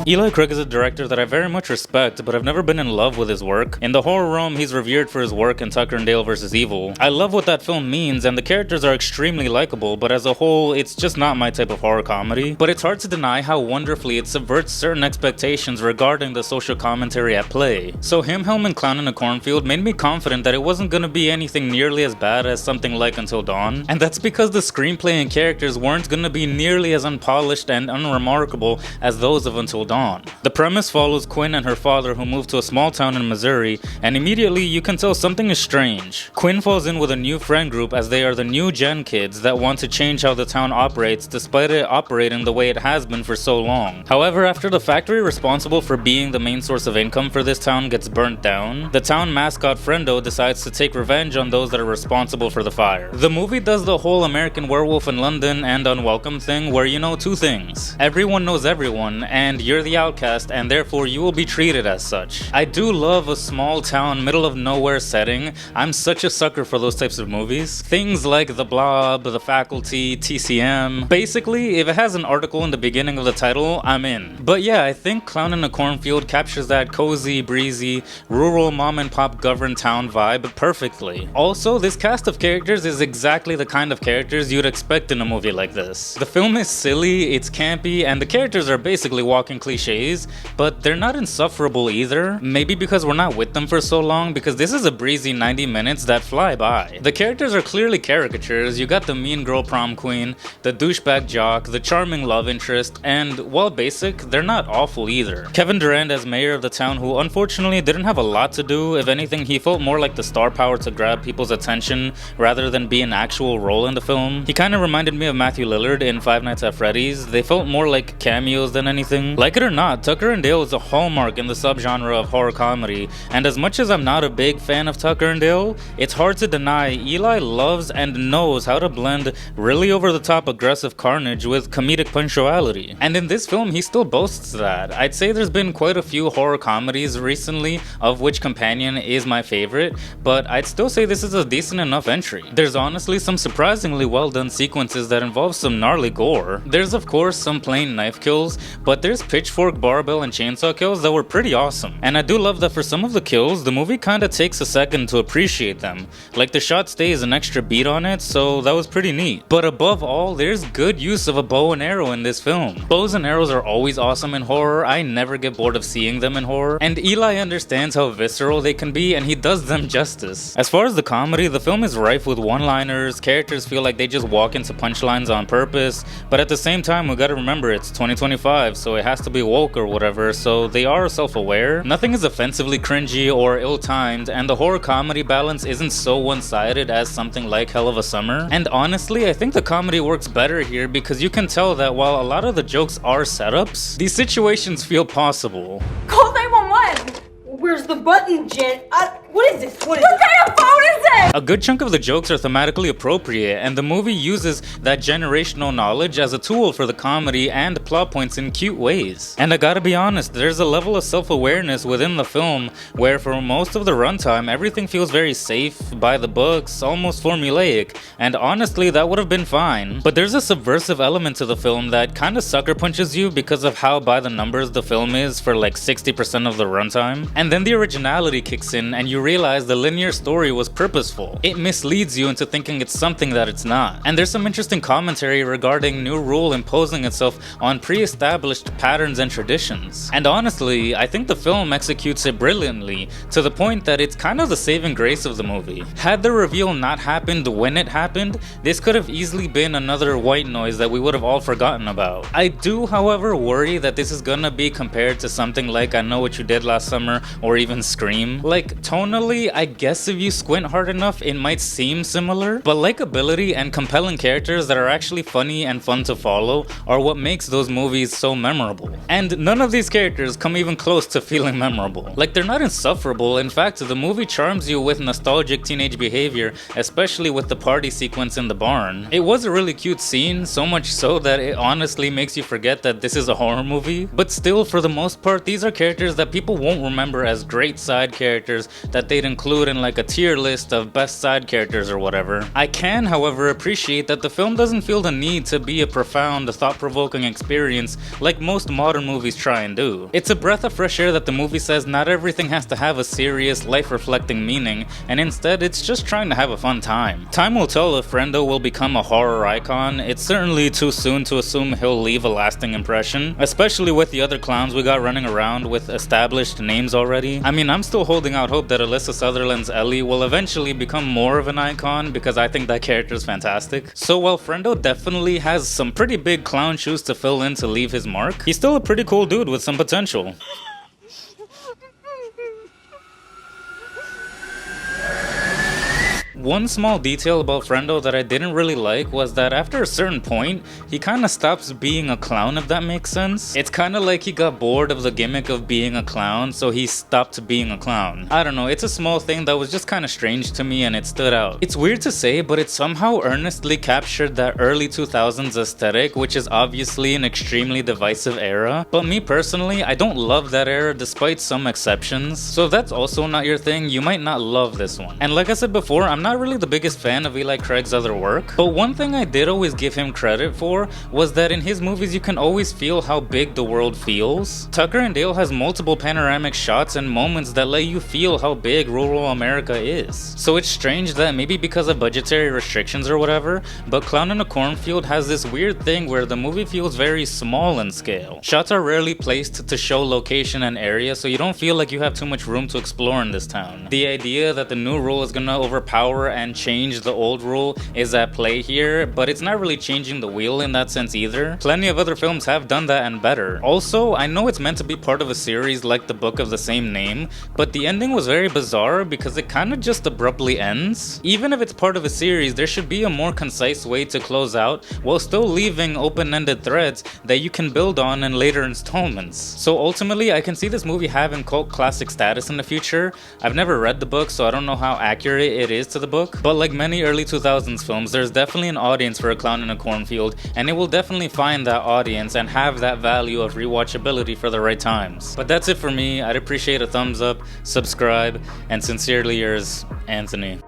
Eli Craig is a director that I very much respect, but I've never been in love with his work. In the horror realm, he's revered for his work in Tucker and Dale vs. Evil. I love what that film means, and the characters are extremely likable, but as a whole, it's just not my type of horror comedy. But it's hard to deny how wonderfully it subverts certain expectations regarding the social commentary at play. So him helming Clown in a Cornfield made me confident that it wasn't gonna be anything nearly as bad as something like Until Dawn, and that's because the screenplay and characters weren't gonna be nearly as unpolished and unremarkable as those of Until Dawn. The premise follows Quinn and her father who move to a small town in Missouri, and immediately you can tell something is strange. Quinn falls in with a new friend group as they are the new gen kids that want to change how the town operates despite it operating the way it has been for so long. However, after the factory responsible for being the main source of income for this town gets burnt down, the town mascot Friendo decides to take revenge on those that are responsible for the fire. The movie does the whole American Werewolf in London and Unwelcome thing where you know two things. Everyone knows everyone, and you're the outcast, and therefore you will be treated as such. I do love a small town, middle of nowhere setting. I'm such a sucker for those types of movies. Things like The Blob, The Faculty, TCM. Basically, if it has an article in the beginning of the title, I'm in. But yeah, I think Clown in a Cornfield captures that cozy, breezy, rural mom and pop governed town vibe perfectly. Also, this cast of characters is exactly the kind of characters you'd expect in a movie like this. The film is silly, it's campy, and the characters are basically walking cliches, but they're not insufferable either. Maybe because we're not with them for so long, because this is a breezy 90 minutes that fly by. The characters are clearly caricatures. You got the mean girl prom queen, the douchebag jock, the charming love interest, and while basic, they're not awful either. Kevin Durant as mayor of the town, who unfortunately didn't have a lot to do. If anything, he felt more like the star power to grab people's attention rather than be an actual role in the film. He kind of reminded me of Matthew Lillard in Five Nights at Freddy's. They felt more like cameos than anything. Like it or not, Tucker and Dale is a hallmark in the subgenre of horror comedy, and as much as I'm not a big fan of Tucker and Dale, it's hard to deny Eli loves and knows how to blend really over-the-top aggressive carnage with comedic punctuality. And in this film, he still boasts that. I'd say there's been quite a few horror comedies recently, of which Companion is my favorite, but I'd still say this is a decent enough entry. There's honestly some surprisingly well done sequences that involve some gnarly gore. There's of course some plain knife kills, but there's pitchfork, barbell, and chainsaw kills that were pretty awesome. And I do love that for some of the kills, the movie kinda takes a second to appreciate them. Like the shot stays an extra beat on it, so that was pretty neat. But above all, there's good use of a bow and arrow in this film. Bows and arrows are always awesome in horror. I never get bored of seeing them in horror, and Eli understands how visceral they can be, and he does them justice. As far as the comedy, the film is rife with one-liners. Characters feel like they just walk into punchlines on purpose, but at the same time, we gotta remember it's 2025, so it has to be woke or whatever, so they are self-aware. Nothing is offensively cringy or ill-timed, and the horror comedy balance isn't so one-sided as something like Hell of a Summer. And honestly, I think the comedy works better here because you can tell that while a lot of the jokes are setups, these situations feel possible. Call 911! Where's the button, Jen? What is this? What kind of phone is this? A good chunk of the jokes are thematically appropriate, and the movie uses that generational knowledge as a tool for the comedy and plot points in cute ways. And I gotta be honest, there's a level of self-awareness within the film where for most of the runtime, everything feels very safe, by the books, almost formulaic, and honestly, that would have been fine. But there's a subversive element to the film that kinda sucker punches you because of how by the numbers the film is for like 60% of the runtime. And then the originality kicks in and you realize the linear story was purposeful. It misleads you into thinking it's something that it's not. And there's some interesting commentary regarding new rule imposing itself on pre-established patterns and traditions. And honestly, I think the film executes it brilliantly, to the point that it's kind of the saving grace of the movie. Had the reveal not happened when it happened, this could have easily been another white noise that we would have all forgotten about. I do, however, worry that this is gonna be compared to something like I Know What You Did Last Summer or even Scream. Like, tonally, I guess if you squint hard enough, it might seem similar, but likability and compelling characters that are actually funny and fun to follow are what makes those movies so memorable. And none of these characters come even close to feeling memorable. Like, they're not insufferable. In fact, the movie charms you with nostalgic teenage behavior, especially with the party sequence in the barn. It was a really cute scene, so much so that it honestly makes you forget that this is a horror movie. But still, for the most part, these are characters that people won't remember as great side characters that that they'd include in like a tier list of best side characters or whatever. I can, however, appreciate that the film doesn't feel the need to be a profound, thought-provoking experience like most modern movies try and do. It's a breath of fresh air that the movie says not everything has to have a serious, life-reflecting meaning, and instead it's just trying to have a fun time. Time will tell if Frendo will become a horror icon. It's certainly too soon to assume he'll leave a lasting impression, especially with the other clowns we got running around with established names already. I mean, I'm still holding out hope that Alyssa Sutherland's Ellie will eventually become more of an icon because I think that character is fantastic. So while Frendo definitely has some pretty big clown shoes to fill in to leave his mark, he's still a pretty cool dude with some potential. One small detail about Frendo that I didn't really like was that after a certain point, he kinda stops being a clown, if that makes sense. It's kinda like he got bored of the gimmick of being a clown, so he stopped being a clown. I don't know, it's a small thing that was just kinda strange to me and it stood out. It's weird to say, but it somehow earnestly captured that early 2000s aesthetic, which is obviously an extremely divisive era. But me personally, I don't love that era despite some exceptions. So if that's also not your thing, you might not love this one. And like I said before, I'm not really the biggest fan of Eli Craig's other work, but one thing I did always give him credit for was that in his movies you can always feel how big the world feels. Tucker and Dale has multiple panoramic shots and moments that let you feel how big rural America is. So it's strange that maybe because of budgetary restrictions or whatever, but Clown in a Cornfield has this weird thing where the movie feels very small in scale. Shots are rarely placed to show location and area, so you don't feel like you have too much room to explore in this town. The idea that the new rule is gonna overpower and change the old rule is at play here, but it's not really changing the wheel in that sense either. Plenty of other films have done that and better. Also, I know it's meant to be part of a series like the book of the same name, but the ending was very bizarre because it kinda just abruptly ends. Even if it's part of a series, there should be a more concise way to close out while still leaving open-ended threads that you can build on in later installments. So ultimately, I can see this movie having cult classic status in the future. I've never read the book, so I don't know how accurate it is to the book, but like many early 2000s films, there's definitely an audience for A Clown in a Cornfield, and it will definitely find that audience and have that value of rewatchability for the right times. But that's it for me. I'd appreciate a thumbs up, subscribe, and sincerely yours, Anthony.